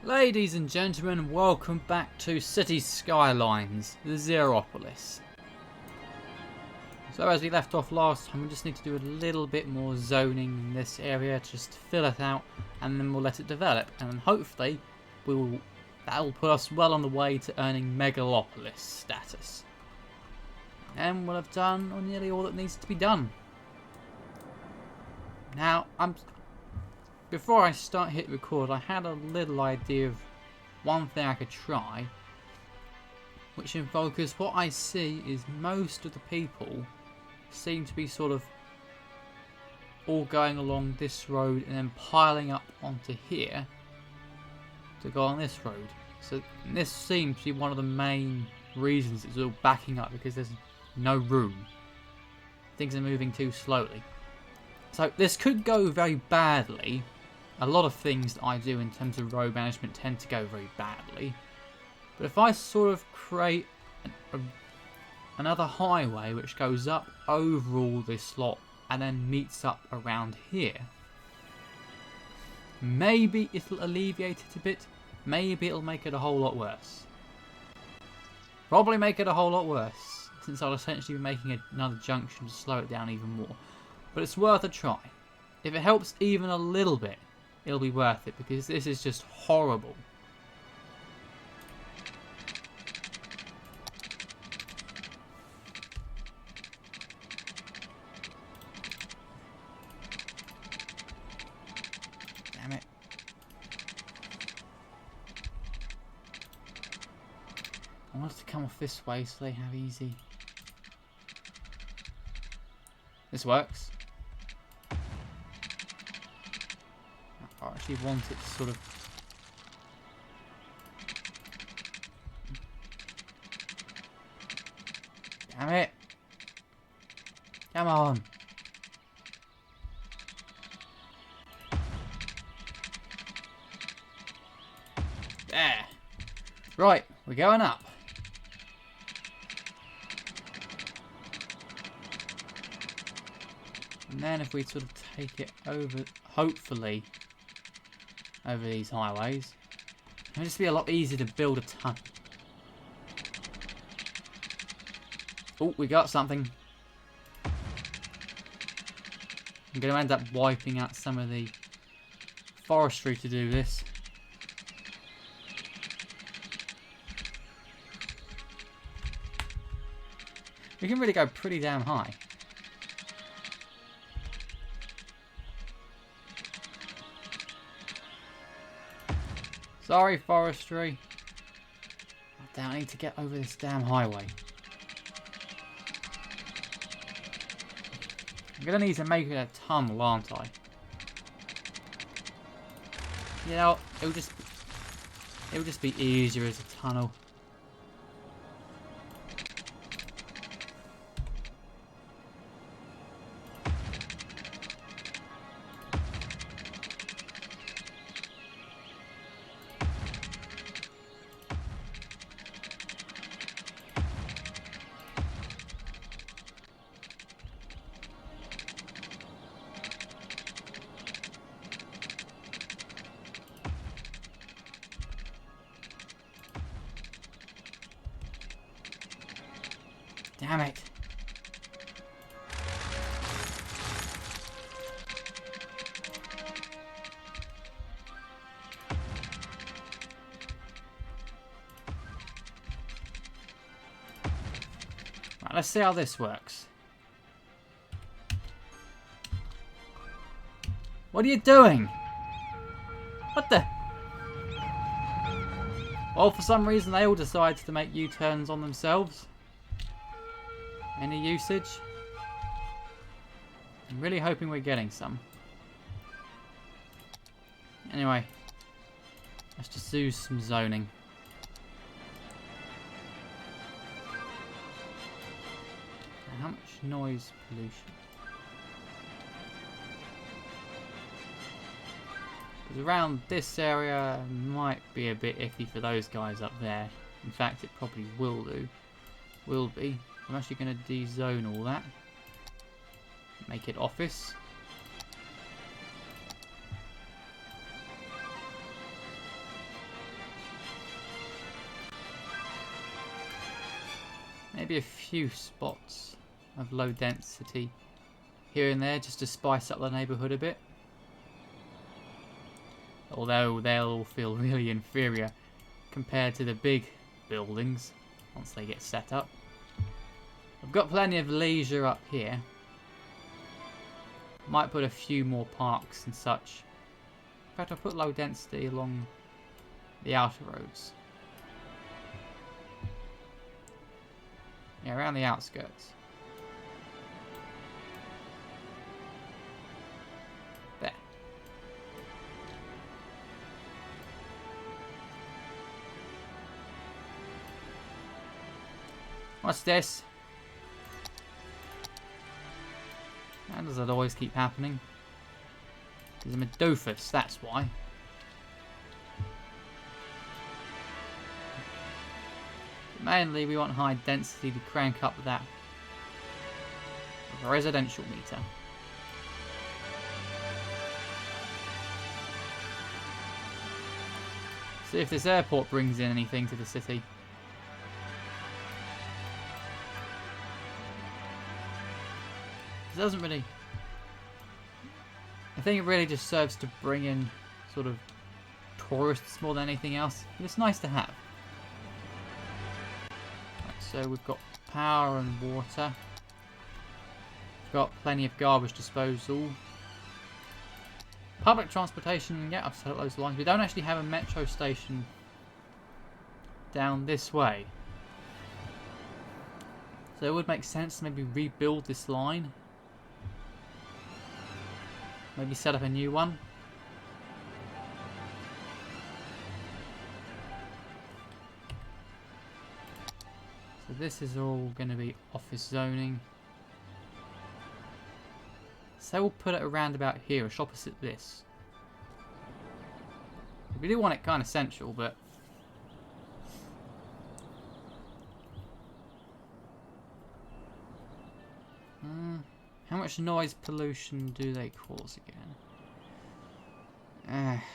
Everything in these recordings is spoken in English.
Ladies and gentlemen, welcome back to City Skylines, the Zer0polis. So as we left off last time, we just need to do a little bit more zoning in this area, just fill it out, and then we'll let it develop. And then hopefully, that'll put us well on the way to earning Megapolis status. And we'll have done nearly all that needs to be done. Now, before I hit record, I had a little idea of one thing I could try, which involves, because what I see is most of the people seem to be sort of all going along this road and then piling up onto here to go on this road. So this seems to be one of the main reasons it's all backing up, because there's no room. Things are moving too slowly. So this could go very badly. A lot of things that I do in terms of road management tend to go very badly. But if I sort of create another highway which goes up over all this lot and then meets up around here, maybe it'll alleviate it a bit. Maybe it'll make it a whole lot worse. Probably make it a whole lot worse, since I'll essentially be making another junction to slow it down even more. But it's worth a try. If it helps even a little bit, it'll be worth it, because this is just horrible. Damn it. I want it to come off this way so they have easy. This works. I actually want it to sort of... Damn it! Come on! There! Right, we're going up. And then if we sort of take it over, hopefully, over these highways, it'll just be a lot easier to build a tunnel. Oh, we got something. I'm going to end up wiping out some of the forestry to do this. We can really go pretty damn high. Sorry, forestry. Oh, damn, I need to get over this damn highway. I'm gonna need to make it a tunnel, aren't I? You know, it'll just be easier as a tunnel. Damn it. Right, let's see how this works. What are you doing? What the? Well, for some reason they all decided to make U-turns on themselves. Any usage? I'm really hoping we're getting some. Anyway, let's just do some zoning. How much noise pollution? Because around this area might be a bit iffy for those guys up there. In fact, it probably will be. I'm actually going to de-zone all that. Make it office. maybe a few spots of low density here and there just to spice up the neighbourhood a bit. Although they'll all feel really inferior compared to the big buildings once they get set up. I've got plenty of leisure up here. Might put a few more parks and such. In fact, I'll put low density along the outer roads. Yeah, around the outskirts. There. What's this? How does that always keep happening? Because I'm a doofus, that's why. Mainly we want high density to crank up that residential meter. See if this airport brings in anything to the city. It doesn't really... I think it really just serves to bring in sort of tourists more than anything else. But it's nice to have. So we've got power and water. We've got plenty of garbage disposal. Public transportation, yeah, I've set up those lines. We don't actually have a metro station down this way. So it would make sense to maybe rebuild this line. Maybe set up a new one. So this is all going to be office zoning. So we'll put it around about here, just opposite this. We do want it kind of central, but... how much noise pollution do they cause again?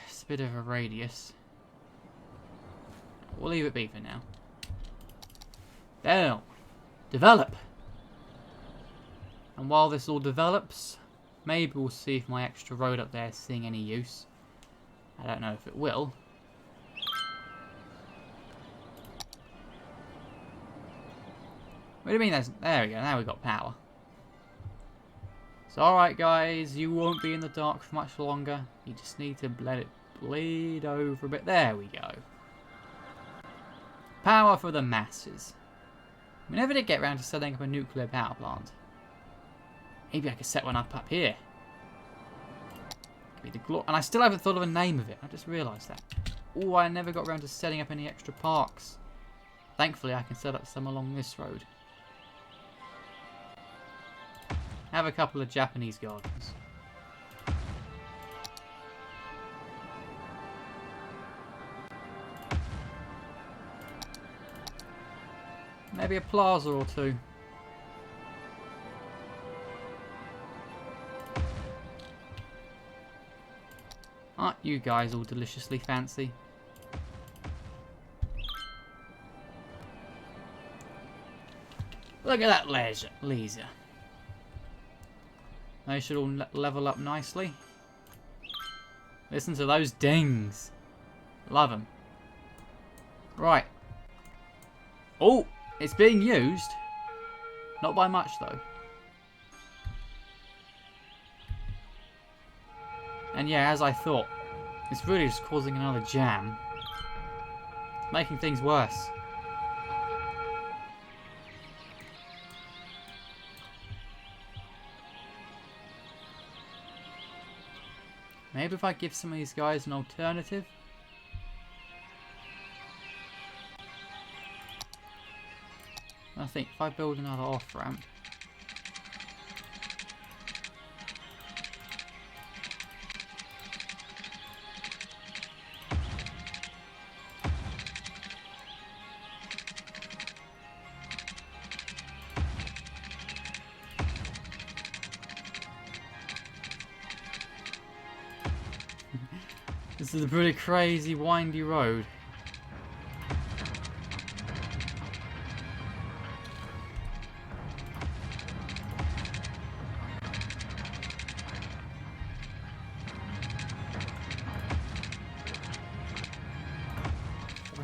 It's a bit of a radius. We'll leave it be for now. There. Develop. And while this all develops, maybe we'll see if my extra road up there is seeing any use. I don't know if it will. What do you mean there's... There we go, now we've got power. So alright guys, you won't be in the dark for much longer. You just need to let it bleed over a bit. There we go. Power for the masses. We never did get around to setting up a nuclear power plant. Maybe I could set one up here. And I still haven't thought of a name of it. I just realised that. Oh, I never got around to setting up any extra parks. Thankfully, I can set up some along this road. Have a couple of Japanese gardens. Maybe a plaza or two. Aren't you guys all deliciously fancy? Look at that laser. They should all level up nicely. Listen to those dings. Love them. Right. Oh, it's being used. Not by much though. And yeah, as I thought, it's really just causing another jam. It's making things worse. Maybe if I give some of these guys an alternative. I think if I build another off-ramp. This is a pretty crazy windy road.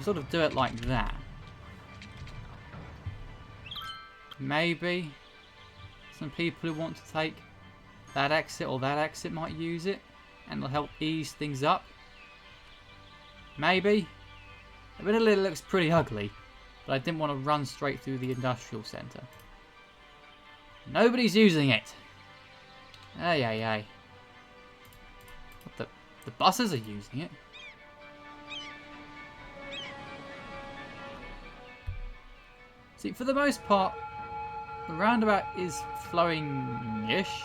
can sort of do it like that. Maybe some people who want to take that exit or that exit might use it, and it'll help ease things up. Maybe. Admittedly, it looks pretty ugly, but I didn't want to run straight through the industrial centre. Nobody's using it. Ay, ay, ay. What the buses are using it. See, for the most part, the roundabout is flowing-ish.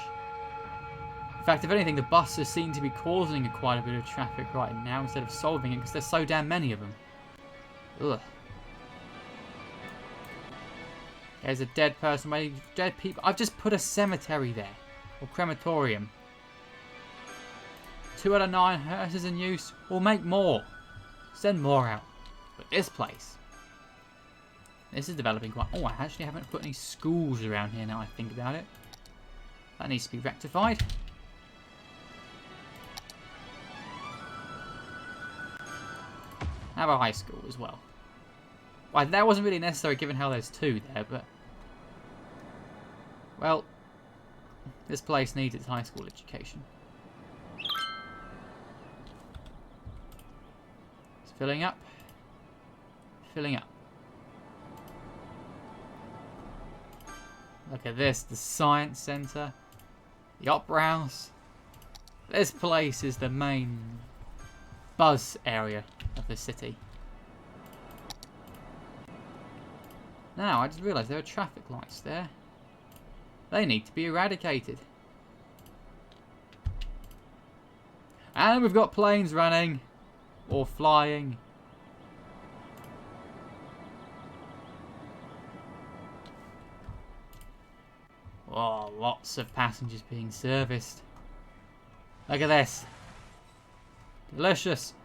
In fact, if anything, the buses seem to be causing quite a bit of traffic right now instead of solving it because there's so damn many of them. Ugh. There's a dead person waiting. Dead people. I've just put a cemetery there. Or crematorium. 2 out of 9 hearses in use. We'll make more. Send more out. But this place. This is developing quite... Oh, I actually haven't put any schools around here now I think about it. That needs to be rectified. Have a high school as well. Well, that wasn't really necessary given how there's 2 there, but... Well, this place needs its high school education. It's filling up. Filling up. Look at this, the science centre, the opera house. This place is the main buzz area of the city. Now, I just realised there are traffic lights there. They need to be eradicated. And we've got planes running. Or flying. Oh, lots of passengers being serviced. Look at this. Delicious.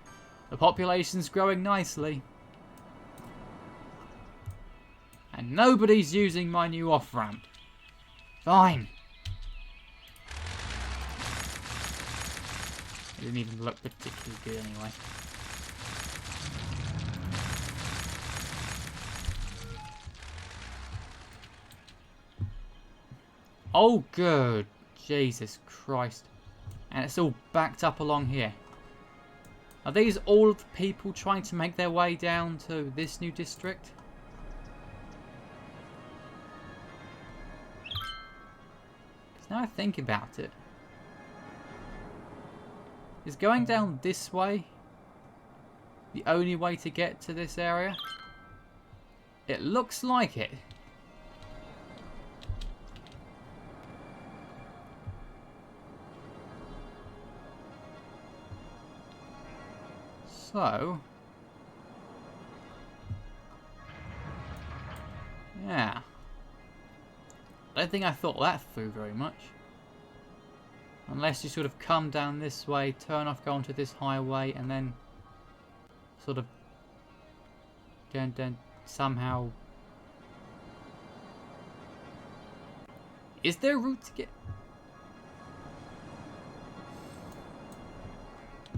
The population's growing nicely. And nobody's using my new off-ramp. Fine. It didn't even look particularly good anyway. Oh, good. Jesus Christ. And it's all backed up along here. Are these all of the people trying to make their way down to this new district? Because now I think about it. Is going down this way the only way to get to this area? It looks like it. So, yeah. I don't think I thought that through very much. Unless you sort of come down this way, turn off, go onto this highway, and then sort of then somehow... Is there a route to get...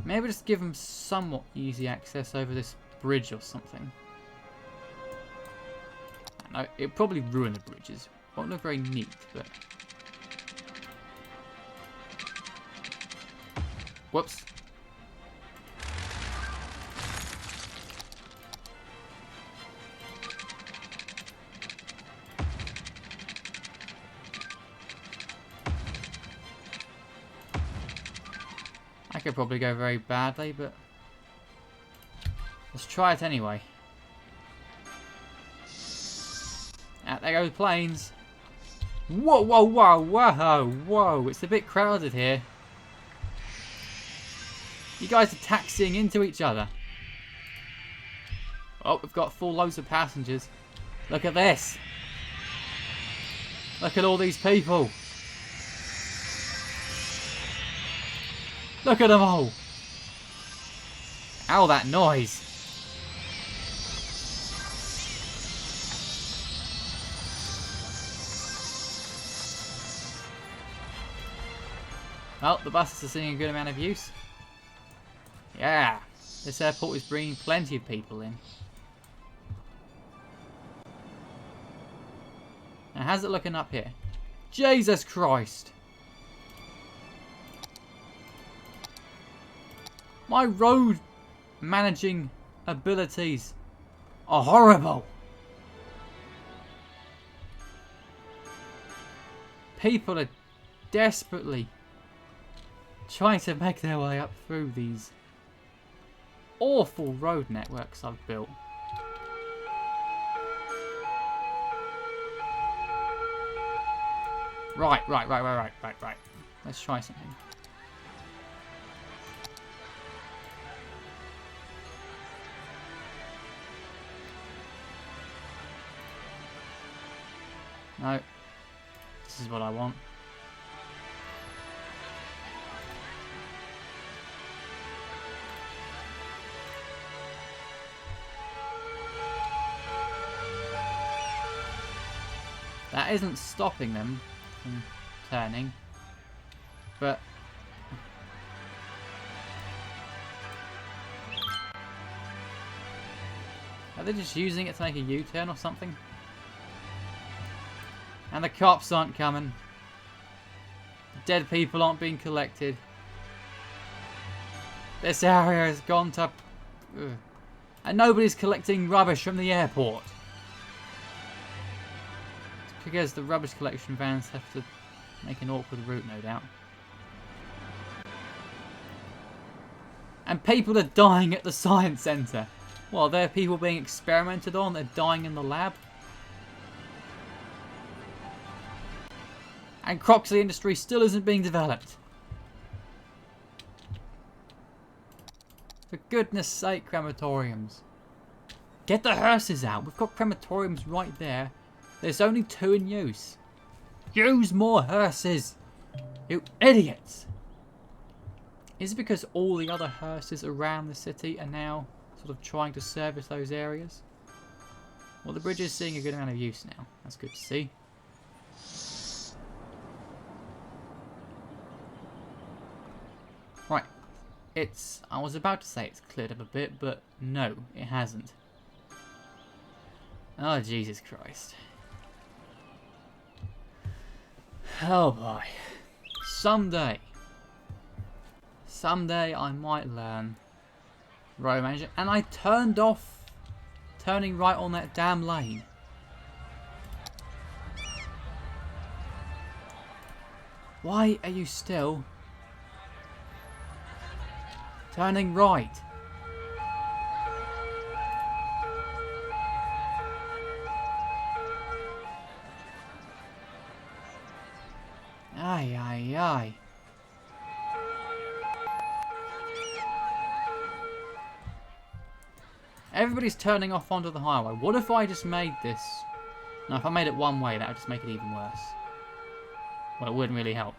Maybe just give them somewhat easy access over this bridge or something. No, it'd probably ruin the bridges. Won't look very neat, but... Whoops. I could probably go very badly, but let's try it anyway. Ah, there go the planes. Whoa, whoa, whoa, whoa, whoa. It's a bit crowded here. You guys are taxiing into each other. Oh, we've got full loads of passengers. Look at this. Look at all these people. Look at them all. Ow, that noise. Well, the buses are seeing a good amount of use. Yeah, this airport is bringing plenty of people in. Now, how's it looking up here? Jesus Christ! My road managing abilities are horrible. People are desperately trying to make their way up through these awful road networks I've built. Right. Let's try something. No. This is what I want. That isn't stopping them from turning, but are they just using it to make a U-turn or something? And the cops aren't coming. The dead people aren't being collected. This area has gone to... Ugh. And nobody's collecting rubbish from the airport. It's because the rubbish collection vans have to make an awkward route, no doubt. And people are dying at the science centre. Well, there are people being experimented on, they're dying in the lab. And Croxley Industry still isn't being developed. For goodness sake, crematoriums. Get the hearses out. We've got crematoriums right there. There's only 2 in use. Use more hearses. You idiots. Is it because all the other hearses around the city are now sort of trying to service those areas? Well, the bridge is seeing a good amount of use now. That's good to see. Right, I was about to say it's cleared up a bit, but no, it hasn't. Oh, Jesus Christ. Oh boy. Someday I might learn road management, and I turned off turning right on that damn lane. Why are you still turning right? Aye, aye, aye. Everybody's turning off onto the highway. What if I just made this... No, if I made it one way, that would just make it even worse. Well, it wouldn't really help.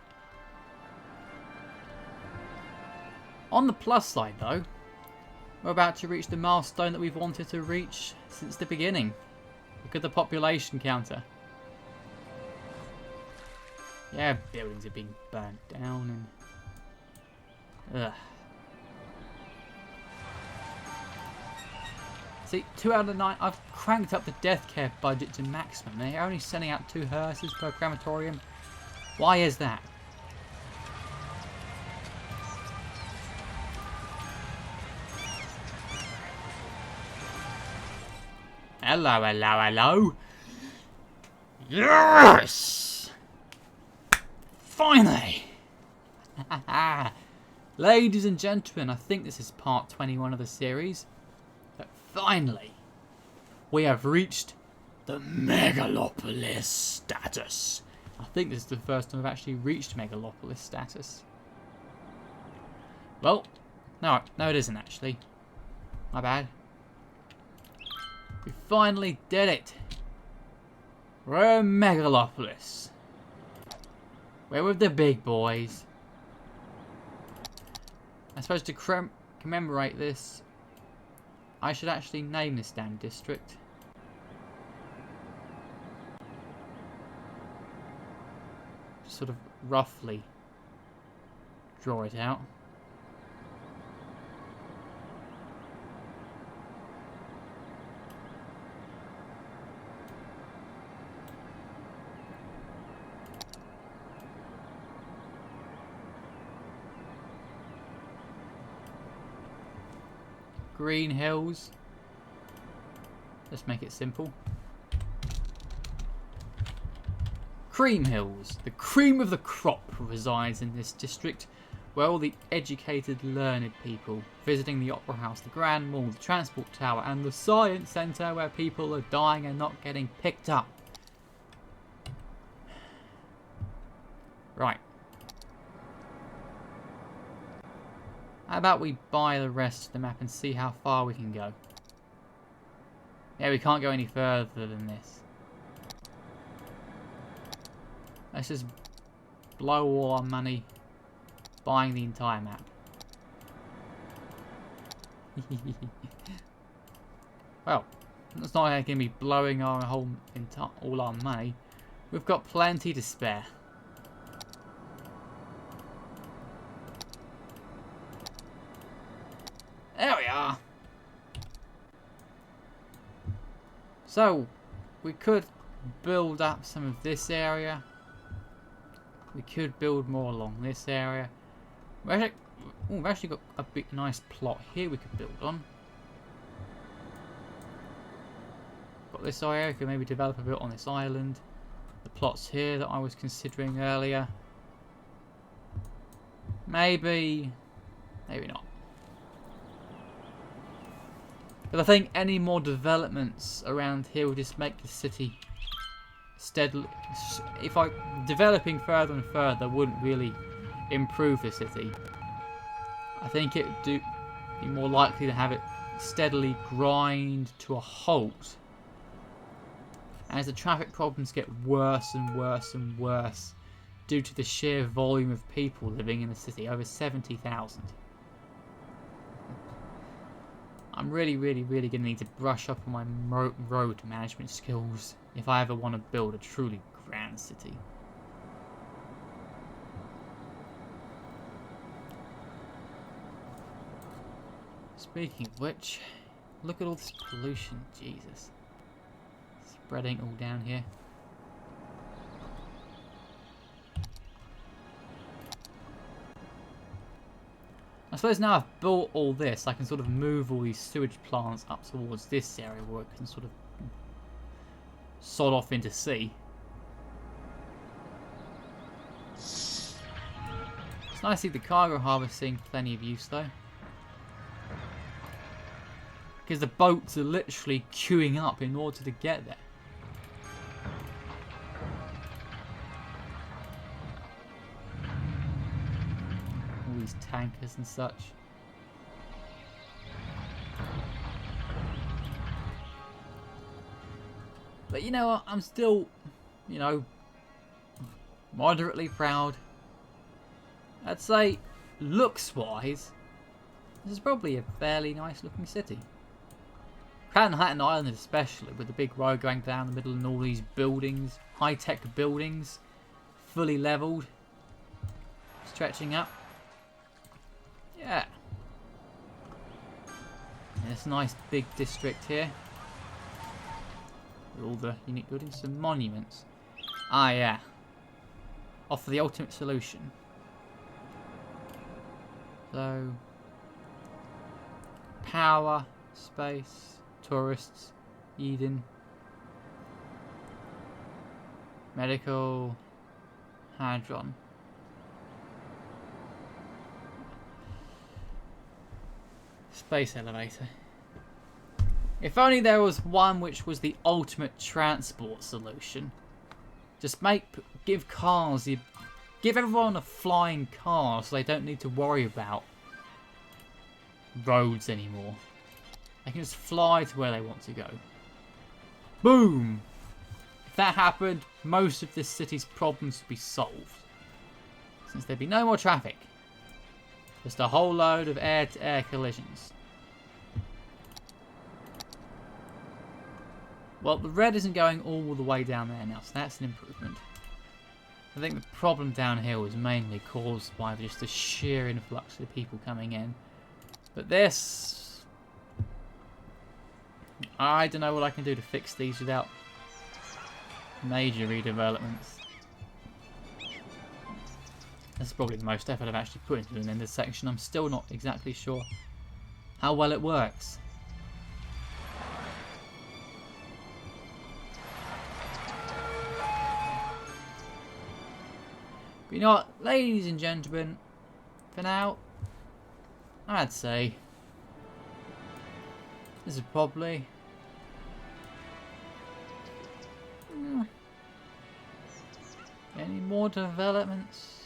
On the plus side, though, we're about to reach the milestone that we've wanted to reach since the beginning. Look at the population counter. Yeah, buildings are being burnt down and... Ugh. See, 2 out of 9, I've cranked up the death care budget to maximum. They're only sending out 2 hearses per crematorium. Why is that? Hello, hello, hello. Yes! Finally! Ladies and gentlemen, I think this is part 21 of the series. But finally, we have reached the Megalopolis status. I think this is the first time I've actually reached Megalopolis status. Well, no it isn't actually. My bad. We finally did it. We're Megalopolis. We're with the big boys. I suppose to commemorate this, I should actually name this damn district. Just sort of roughly draw it out. green hills. Let's make it simple. Cream Hills. The cream of the crop resides in this district, where all the educated, learned people visiting the Opera House, the Grand Mall, the Transport Tower, and the Science Centre, where people are dying and not getting picked up. Right. How about we buy the rest of the map and see how far we can go? Yeah, we can't go any further than this. Let's just blow all our money buying the entire map. Well, it's not like going to be blowing our all our money. We've got plenty to spare. There we are. So, we could build up some of this area. We could build more along this area. We've actually got a big nice plot here we could build on. Got this area, we could maybe develop a bit on this island. The plots here that I was considering earlier. Maybe not. But I think any more developments around here will just make the city steadily. If developing further and further wouldn't really improve the city. I think it would be more likely to have it steadily grind to a halt as the traffic problems get worse and worse and worse due to the sheer volume of people living in the city, over 70,000. I'm really going to need to brush up on my road management skills if I ever want to build a truly grand city. Speaking of which, look at all this pollution, Jesus. Spreading all down here. I suppose now I've built all this, I can sort of move all these sewage plants up towards this area where it can sort of sod off into sea. It's nice to see the cargo harbour seeing plenty of use though. Because the boats are literally queuing up in order to get there. All these tankers and such. But you know what, I'm still, you know, moderately proud. I'd say, looks-wise, this is probably a fairly nice looking city. Manhattan Island especially, with the big road going down the middle and all these buildings, high-tech buildings, fully levelled, stretching up. Yeah. And this nice big district here. With all the unique buildings, some monuments. Ah yeah. Offer the ultimate solution. So, power, space, tourists, Eden, medical, hadron. Space elevator. If only there was one which was the ultimate transport solution. Just give everyone a flying car so they don't need to worry about roads anymore. They can just fly to where they want to go. Boom! If that happened, most of this city's problems would be solved. Since there'd be no more traffic. Just a whole load of air-to-air collisions. Well, the red isn't going all the way down there now, so that's an improvement. I think the problem down here was mainly caused by just the sheer influx of people coming in. But this... I don't know what I can do to fix these without major redevelopments. That's probably the most effort I've actually put into an intersection. I'm still not exactly sure how well it works. But you know what, ladies and gentlemen, for now, I'd say this is probably any more developments?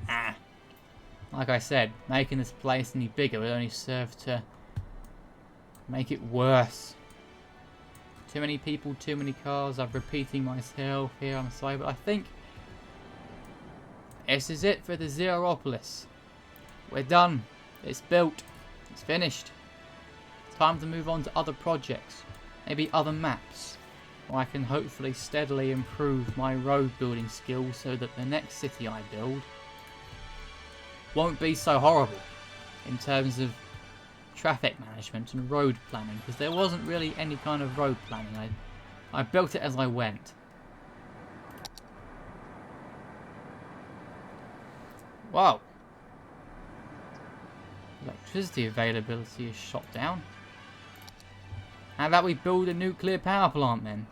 Like I said, making this place any bigger would only serve to make it worse. Too many people, too many cars. I'm repeating myself here, I'm sorry, but I think this is it for the Zer0polis. We're done. It's built. It's finished. Time to move on to other projects. Maybe other maps. Where I can hopefully steadily improve my road building skills so that the next city I build won't be so horrible in terms of traffic management and road planning, because there wasn't really any kind of road planning. I built it as I went. Wow. Electricity availability is shot down. How about we build a nuclear power plant then?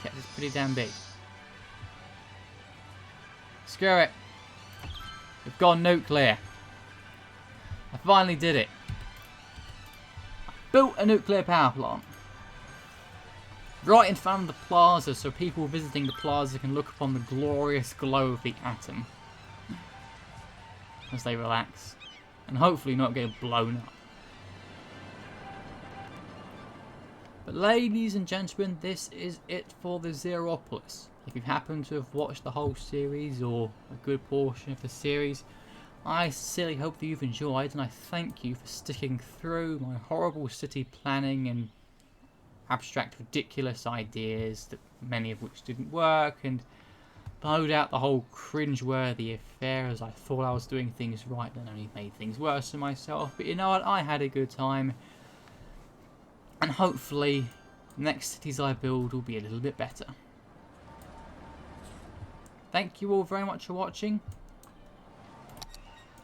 Kept this pretty damn big. Screw it. We've gone nuclear. I finally did it. I built a nuclear power plant. Right in front of the plaza, so people visiting the plaza can look upon the glorious glow of the atom as they relax. And hopefully not get blown up. But ladies and gentlemen, this is it for the Zer0polis. If you happen to have watched the whole series or a good portion of the series, I sincerely hope that you've enjoyed, and I thank you for sticking through my horrible city planning and abstract ridiculous ideas, that many of which didn't work, and blowed out the whole cringe-worthy affair as I thought I was doing things right and only made things worse for myself. But you know what, I had a good time, and hopefully the next cities I build will be a little bit better. Thank you all very much for watching.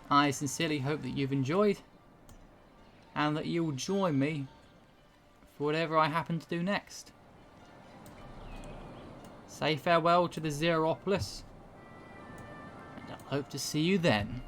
I sincerely hope that you've enjoyed, and that you'll join me for whatever I happen to do next. Say farewell to the Zer0polis, and I hope to see you then.